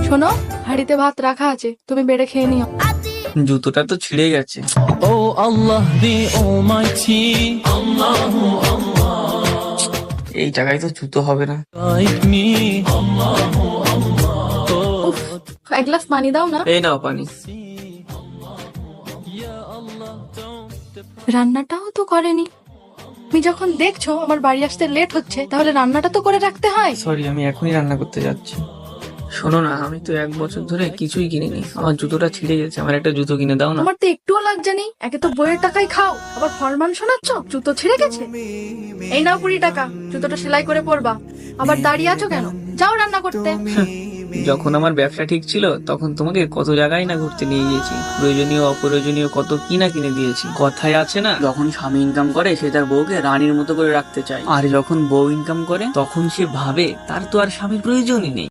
শোনো, হাঁড়িতে ভাত রাখা আছে, তুমি বেড়ে খেয়ে নিও। জুতোটা তো ছিঁড়ে গেছে। Oh Allah the Almighty, এই জায়গায় তো জুতো হবে না। guide me. উফ, এক গ্লাস পানি দাও না। এই নাও পানি। রান্নাটাও তো করেনি। তুমি যখন দেখছো আমার বাড়ি আসতে লেট হচ্ছে, তাহলে রান্নাটা তো করে রাখতে হয়। সরি, আমি এখনই রান্না করতে যাচ্ছি। শোনো না, আমি তো 1 বছর ধরে কিছুই কিনিনি, আমার জুতোটা ছিঁড়ে গেছে, আমার একটা জুতো কিনে দাও না। তোমার তো একটুও লজ্জা নেই। একে তো বইয়ের টাকায় খাও, আবার ফরমান শোনাচ্ছ জুতো ছিঁড়ে গেছে। এই নাও 20 টাকা, জুতোটা সেলাই করে পরবা। আবার দাঁড়িয়ে আছো কেন? যাও রান্না করতে। যখন আমার ব্যবসা ঠিক ছিল তখন তোমাকে কত জায়গায় না ঘুরতে নিয়ে গিয়েছি, প্রয়োজনীয় অপ্রয়োজনীয় কত কি না কিনে দিয়েছি। কথায় আছে না, যখন স্বামী ইনকাম করে সে তার বউকে রানীর মতো করে রাখতে চায়, আর যখন বউ ইনকাম করে তখন সে ভাবে তার তো আর স্বামীর প্রয়োজনই নেই।